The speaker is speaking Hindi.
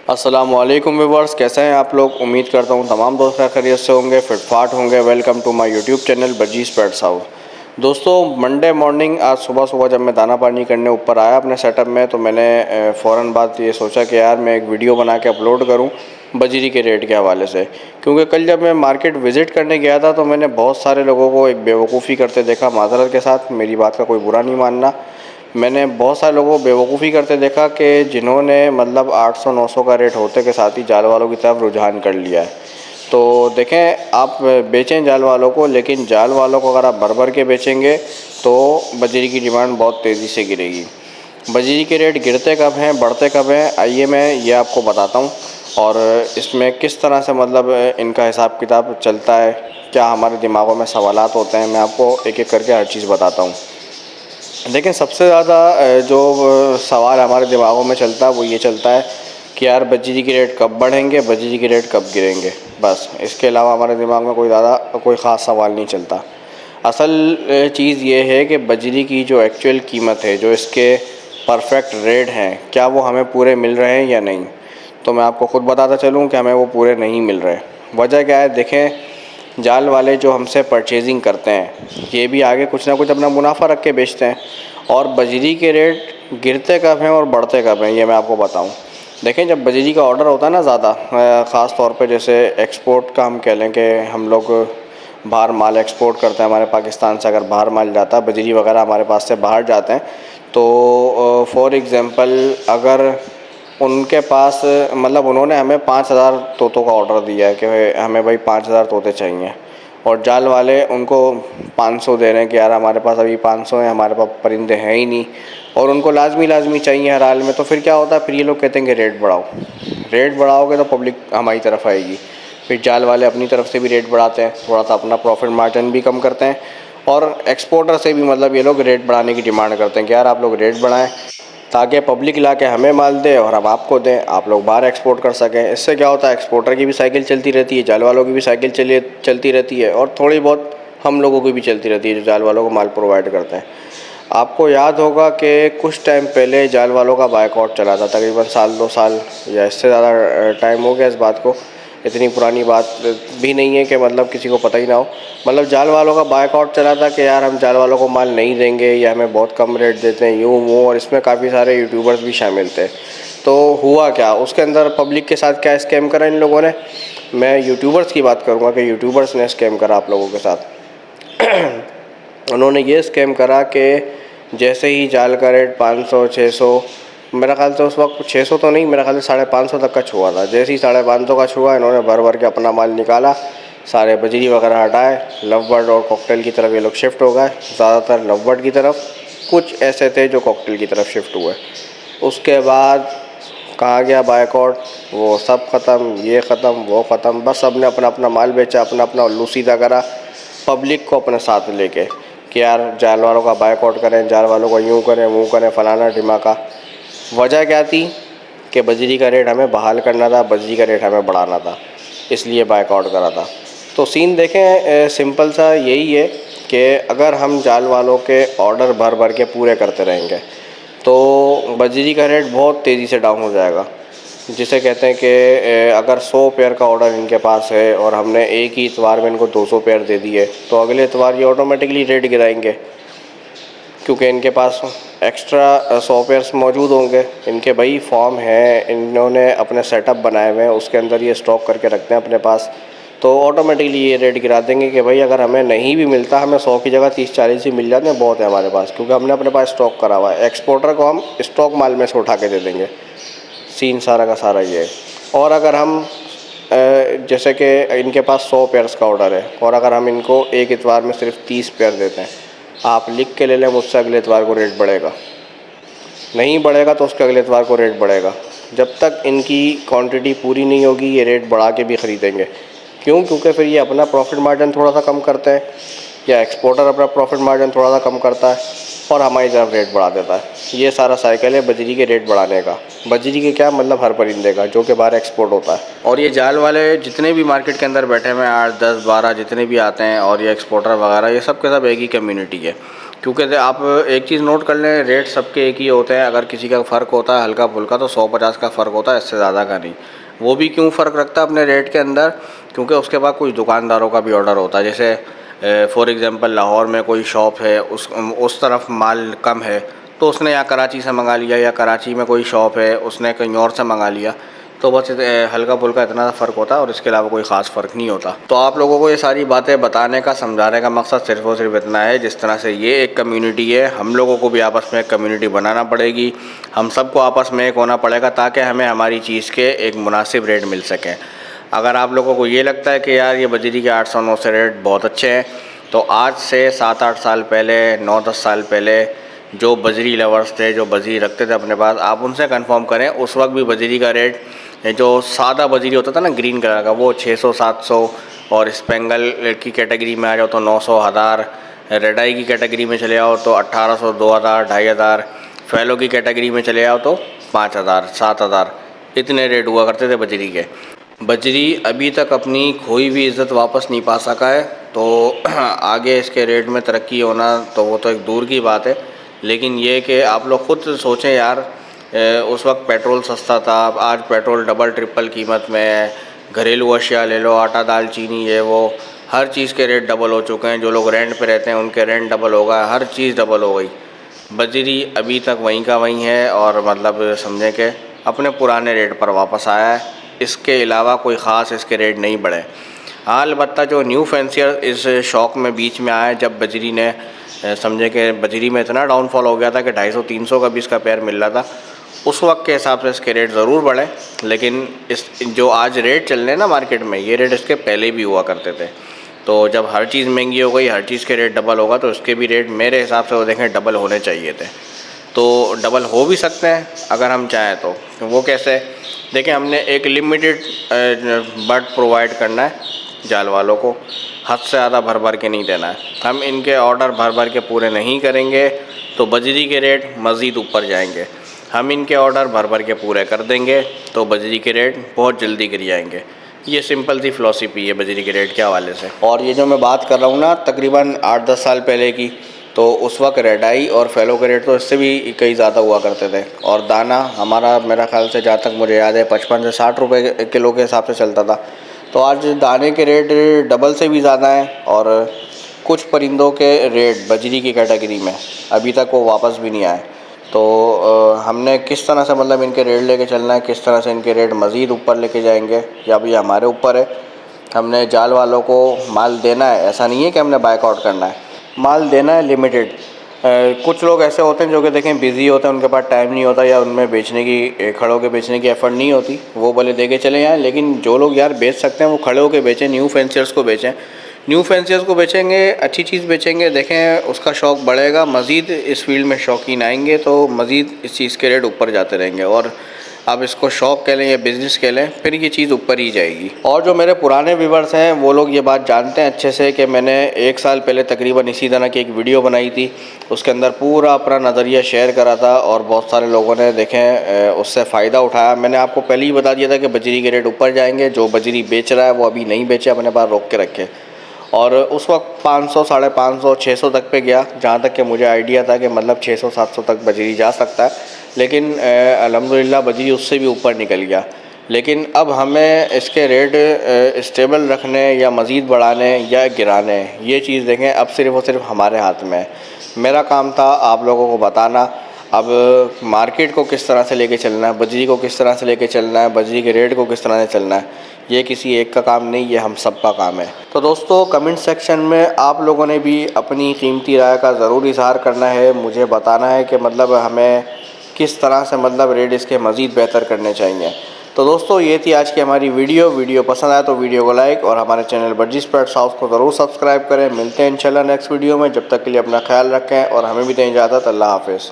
अस्सलामुअलैकुम व्यूवर्स, कैसे हैं आप लोग। उम्मीद करता हूं तमाम दोस्त खैरियत से होंगे, फिटफाट होंगे। Welcome to my YouTube channel बजीज़ पेट्स हाउस। दोस्तों, मंडे मॉर्निंग आज सुबह सुबह जब मैं दाना पानी करने ऊपर आया अपने सेटअप में, तो मैंने फ़ौरन बात ये सोचा कि यार मैं एक वीडियो बना के अपलोड करूं बजरी के रेट के हवाले से। क्योंकि कल जब मैं मार्केट विज़िट करने गया था तो मैंने बहुत सारे लोगों को एक बेवकूफ़ी करते देखा। माज़रत के साथ, मेरी बात का कोई बुरा नहीं मानना। मैंने बहुत सारे लोगों को बेवकूफ़ी करते देखा कि जिन्होंने मतलब 800-900 का रेट होते के साथ ही जाल वालों की तरफ रुझान कर लिया है। तो देखें, आप बेचें जाल वालों को, लेकिन जाल वालों को अगर आप भर भर के बेचेंगे तो बजरी की डिमांड बहुत तेज़ी से गिरेगी। बजरी के रेट गिरते कब हैं, बढ़ते कब हैं, आइए मैं ये आपको बताता हूँ। और इसमें किस तरह से मतलब इनका हिसाब किताब चलता है, क्या हमारे दिमागों में सवालात होते हैं, मैं आपको एक एक करके हर चीज़ बताता हूँ। देखिए, सबसे ज़्यादा जो सवाल हमारे दिमागों में चलता है वो ये चलता है कि यार बजरी के रेट कब बढ़ेंगे, बजरी के रेट कब गिरेंगे। बस इसके अलावा हमारे दिमाग में कोई ख़ास सवाल नहीं चलता। असल चीज़ ये है कि बजरी की जो एक्चुअल कीमत है, जो इसके परफेक्ट रेट हैं, क्या वो हमें पूरे मिल रहे हैं या नहीं। तो मैं आपको ख़ुद बताता चलूँ कि हमें वो पूरे नहीं मिल रहे। वजह क्या है, देखें, जाल वाले जो हमसे परचेजिंग करते हैं ये भी आगे कुछ ना कुछ अपना मुनाफा रख के बेचते हैं। और बजरी के रेट गिरते कब हैं और बढ़ते कब हैं, ये मैं आपको बताऊं। देखें, जब बजरी का ऑर्डर होता है ना ज़्यादा, ख़ास तौर पे जैसे एक्सपोर्ट का हम कह लें कि हम लोग बाहर माल एक्सपोर्ट करते हैं, हमारे पाकिस्तान से अगर बाहर माल जाता है, बजरी वगैरह हमारे पास से बाहर जाते हैं, तो फॉर एग्ज़ाम्पल अगर उनके पास मतलब उन्होंने हमें 5000 तोतों का ऑर्डर दिया है कि हमें भाई 5000 तोते चाहिए, और जाल वाले उनको 500 दे रहे हैं कि यार हमारे पास अभी 500 हैं, हमारे पास परिंदे हैं ही नहीं, और उनको लाजमी चाहिए हर हाल में। तो फिर क्या होता है, फिर ये लोग कहते हैं कि रेट बढ़ाओ। रेट बढ़ाओगे तो पब्लिक हमारी तरफ आएगी। फिर जाल वाले अपनी तरफ से भी रेट बढ़ाते हैं, थोड़ा सा अपना प्रॉफिट मार्जिन भी कम करते हैं, और एक्सपोर्टर से भी मतलब ये लोग रेट बढ़ाने की डिमांड करते हैं कि यार आप लोग रेट बढ़ाएं ताकि पब्लिक ला के हमें माल दे और हम आपको दें, आप लोग बाहर एक्सपोर्ट कर सकें। इससे क्या होता है, एक्सपोर्टर की भी साइकिल चलती रहती है, जाल वालों की भी साइकिल चलती रहती है, और थोड़ी बहुत हम लोगों की भी चलती रहती है जो जाल वालों को माल प्रोवाइड करते हैं। आपको याद होगा कि कुछ टाइम पहले जाल वालों का बायकॉट चला था, तकरीबन साल 2 साल या इससे ज़्यादा टाइम हो गया इस बात को। इतनी पुरानी बात भी नहीं है कि मतलब किसी को पता ही ना हो। मतलब जाल वालों का बायकॉट चला था कि यार हम जाल वालों को माल नहीं देंगे या हमें बहुत कम रेट देते हैं, यूँ वो, और इसमें काफ़ी सारे यूट्यूबर्स भी शामिल थे। तो हुआ क्या, उसके अंदर पब्लिक के साथ क्या स्कैम करा इन लोगों ने। मैं यूट्यूबर्स की बात करूँगा कि यूट्यूबर्स ने स्कैम करा आप लोगों के साथ। उन्होंने ये स्कैम करा कि जैसे ही जाल का रेट 500-600, मेरा ख्याल से उस वक्त 600 तो नहीं, मेरा ख्याल से 550 तक का छुआ था। जैसे ही 550 का छुआ, इन्होंने भर भर के अपना माल निकाला, सारे बजरी वगैरह हटाए, लवबर्ड और कॉकटेल की तरफ ये लोग शिफ्ट हो गए। ज़्यादातर लवबर्ड की तरफ, कुछ ऐसे थे जो कॉकटेल की तरफ शिफ्ट हुए। उसके बाद कहाँ गया बायकॉट, वो सब ख़त्म, ये ख़त्म, वो ख़त्म। बस सबने अपना अपना माल बेचा, अपना अपना उल्लू सीधा करा पब्लिक को अपने साथ लेके कि यार जाल वालों का बायकॉट करें, जाल वालों को यूँ करें वो करें, फलाना ढिमाका। वजह क्या थी कि बजरी का रेट हमें बहाल करना था, बजरी का रेट हमें बढ़ाना था, इसलिए बायकॉट करा था। तो सीन देखें, सिंपल सा यही है कि अगर हम जाल वालों के ऑर्डर भर भर के पूरे करते रहेंगे तो बजरी का रेट बहुत तेज़ी से डाउन हो जाएगा। जिसे कहते हैं कि अगर 100 पेयर का ऑर्डर इनके पास है और हमने एक ही इतवार में इनको 200 पेयर दे दिए, तो अगले इतवार ये ऑटोमेटिकली रेट गिराएंगे, क्योंकि इनके पास एक्स्ट्रा 100 पेयर्स मौजूद होंगे। इनके भाई फॉर्म है, इन्होंने अपने सेटअप बनाए हुए हैं, उसके अंदर ये स्टॉक करके रखते हैं अपने पास। तो ऑटोमेटिकली ये रेट गिरा देंगे कि भाई अगर हमें नहीं भी मिलता, हमें 100 की जगह 30-40 ही मिल जाते हैं, बहुत है हमारे पास, क्योंकि हमने अपने पास स्टॉक करा हुआ है। एक्सपोर्टर को हम स्टॉक माल में से उठा के दे देंगे। सीन सारा का सारा ये है। और अगर हम जैसे कि इनके पास 100 पेयर्स का ऑर्डर है, और अगर हम इनको एक इतवार में सिर्फ 30 पेयर देते हैं, आप लिख के ले लें मुझसे, अगले इतवार को रेट बढ़ेगा। नहीं बढ़ेगा तो उसके अगले इतवार को रेट बढ़ेगा। जब तक इनकी क्वांटिटी पूरी नहीं होगी, ये रेट बढ़ा के भी ख़रीदेंगे। क्यों? क्योंकि फिर ये अपना प्रॉफिट मार्जिन थोड़ा सा कम करते हैं, या एक्सपोर्टर अपना प्रॉफिट मार्जिन थोड़ा सा कम करता है और हमारी तरफ रेट बढ़ा देता है। ये सारा साइकिल है बजरी के रेट बढ़ाने का। बजरी के क्या मतलब, हर परिंदे का जो कि बाहर एक्सपोर्ट होता है। और ये जाल वाले जितने भी मार्केट के अंदर बैठे हुए हैं, 8, 10, 12 जितने भी आते हैं, और ये एक्सपोर्टर वगैरह, ये सब के सब एक ही कम्युनिटी है। क्योंकि आप एक चीज़ नोट कर लें, रेट सबके एक ही होते हैं। अगर किसी का फ़र्क होता है हल्का फुल्का तो 100-50 का फ़र्क होता है, इससे ज़्यादा का नहीं। वो भी क्यों फ़र्क रखता है अपने रेट के अंदर, क्योंकि उसके बाद कुछ दुकानदारों का भी ऑर्डर होता है। जैसे फॉर एग्ज़ाम्पल लाहौर में कोई शॉप है, उस तरफ माल कम है तो उसने या कराची से मंगा लिया, या कराची में कोई शॉप है उसने कहीं और से मंगा लिया। तो बस हल्का फुल्का इतना फ़र्क होता है और इसके अलावा कोई ख़ास फ़र्क नहीं होता। तो आप लोगों को ये सारी बातें बताने का, समझाने का मकसद सिर्फ़ और सिर्फ इतना है, जिस तरह से ये एक कम्युनिटी है, हम लोगों को भी आपस में एक कम्युनिटी बनाना पड़ेगी। हम सबको आपस में एक होना पड़ेगा ताकि हमें हमारी चीज़ के एक मुनासिब रेट मिल सकें। अगर आप लोगों को ये लगता है कि यार ये बजरी के 800-900 से रेट बहुत अच्छे हैं, तो आज से 7-8 साल पहले, 9-10 साल पहले जो बजरी लवर्स थे, जो बजरी रखते थे अपने पास, आप उनसे कंफर्म करें। उस वक्त भी बजरी का रेट, जो सादा बजरी होता था ना ग्रीन कलर का, वो 600-700, और स्पेंगल की कैटेगरी में आ जाओ तो 900, 1000, रेड आई की कैटेगरी में चले आओ तो 1800, 2000, 2500, फैलो की कैटेगरी में चले आओ तो 5000, 7000, इतने रेट हुआ करते थे बजरी के। बजरी अभी तक अपनी खोई हुई इज़्ज़त वापस नहीं पा सका है, तो आगे इसके रेट में तरक्की होना तो वो तो एक दूर की बात है। लेकिन ये कि आप लोग खुद सोचें यार, उस वक्त पेट्रोल सस्ता था, आज पेट्रोल डबल ट्रिपल कीमत में है। घरेलू अशिया ले लो, आटा दाल चीनी ये वो, हर चीज़ के रेट डबल हो चुके हैं। जो लोग रेंट पे रहते हैं उनके रेंट डबल हो गए, हर चीज़ डबल हो गई। बजरी अभी तक वहीं का वहीं है और मतलब समझें कि अपने पुराने रेट पर वापस आया है। इसके अलावा कोई ख़ास इसके रेट नहीं बढ़े। हाँ, अलबत्ता जो न्यू फैंसियर इस शौक़ में बीच में आया, जब बजरी ने समझे कि बजरी में इतना डाउनफॉल हो गया था कि 250-300 का भी इसका पेयर मिल रहा था, उस वक्त के हिसाब से इसके रेट ज़रूर बढ़े। लेकिन इस जो आज रेट चल रहे हैं ना मार्केट में, ये रेट इसके पहले भी हुआ करते थे। तो जब हर चीज़ महंगी हो गई, हर चीज़ के रेट डबल होगा, तो इसके भी रेट मेरे हिसाब से वो देखें डबल होने चाहिए थे। तो डबल हो भी सकते हैं अगर हम चाहें तो। वो कैसे? देखिए, हमने एक लिमिटेड बर्ड प्रोवाइड करना है जाल वालों को, हद से ज़्यादा भर भर के नहीं देना है। हम इनके ऑर्डर भर भर के पूरे नहीं करेंगे तो बजरी के रेट मज़ीद ऊपर जाएंगे। हम इनके ऑर्डर भर भर के पूरे कर देंगे तो बजरी के रेट बहुत जल्दी गिर जाएंगे। ये सिंपल सी फ़िलॉसफी है बजरी के रेट के हवाले से। और ये जो मैं बात कर रहा हूँ ना, तकरीबन 8-10 साल पहले की, तो उस वक्त रेड आई और फैलो के रेट तो इससे भी कई ज़्यादा हुआ करते थे। और दाना हमारा, मेरा ख़्याल से जहाँ तक मुझे याद है, 55 से 60 रुपये किलो के हिसाब से चलता था। तो आज दाने के रेट डबल से भी ज़्यादा हैं। और कुछ परिंदों के रेट बजरी की कैटेगरी में अभी तक वो वापस भी नहीं आए। तो हमने किस तरह से मतलब इनके रेट लेके चलना है, किस तरह से इनके रेट मज़ीद ऊपर लेके जाएंगे, या भी हमारे ऊपर है। हमने जाल वालों को माल देना है, ऐसा नहीं है कि हमने बाइकआउट करना है। माल देना है लिमिटेड। कुछ लोग ऐसे होते हैं जो कि देखें बिज़ी होते हैं, उनके पास टाइम नहीं होता, या उनमें बेचने की, खड़े होकर बेचने की एफ़र्ट नहीं होती, वो भले दे के चले जाएँ। लेकिन जो लोग यार बेच सकते हैं वो खड़े होकर बेचें, न्यू फैंसियर्स को बेचें। न्यू फैंसियर्स को बेचेंगे, अच्छी चीज़ बेचेंगे, देखें उसका शौक़ बढ़ेगा, मज़ीद इस फील्ड में शौकीन आएंगे, तो मज़ीद इस चीज़ के रेट ऊपर जाते रहेंगे। और आप इसको शौक़ कह लें या बिज़नेस कह लें, फिर ये चीज़ ऊपर ही जाएगी। और जो मेरे पुराने व्यूवर्स हैं वो लोग ये बात जानते हैं अच्छे से कि मैंने 1 साल पहले तकरीबन इसी तरह की एक वीडियो बनाई थी। उसके अंदर पूरा अपना नज़रिया शेयर करा था और बहुत सारे लोगों ने देखें उससे फ़ायदा उठाया। मैंने आपको पहले ही बता दिया था कि बजरी के रेट ऊपर जाएंगे। जो बजरी बेच रहा है वो अभी नहीं बेचे, अपने पास रोक के रखे। और उस वक्त 500, 550, 600 तक पे गया, जहाँ तक कि मुझे आइडिया था कि मतलब 600-700 तक बजरी जा सकता है। लेकिन अल्हम्दुलिल्लाह बजरी उससे भी ऊपर निकल गया। लेकिन अब हमें इसके रेट स्टेबल रखने या मज़ीद बढ़ाने या गिराने, ये चीज़ देखें अब सिर्फ़ और सिर्फ हमारे हाथ में है। मेरा काम था आप लोगों को बताना अब मार्केट को किस तरह से लेके चलना है, बजरी को किस तरह से लेके चलना है, बजरी के रेट को किस तरह से चलना है। ये किसी एक का काम नहीं, ये हम सब का काम है। तो दोस्तों, कमेंट सेक्शन में आप लोगों ने भी अपनी कीमती राय का ज़रूर इज़हार करना है। मुझे बताना है कि मतलब हमें किस तरह से मतलब रेट इसके मज़ीद बेहतर करने चाहिए। तो दोस्तों, ये थी आज की हमारी वीडियो पसंद आए तो वीडियो को लाइक और हमारे चैनल बर्जीज़ पेट्स हाउस को ज़रूर सब्सक्राइब करें। मिलते हैं इंशाल्लाह नेक्स्ट वीडियो में। जब तक के लिए अपना ख्याल रखें और हमें भी दें इजाज़त। अल्लाह हाफ़िज़।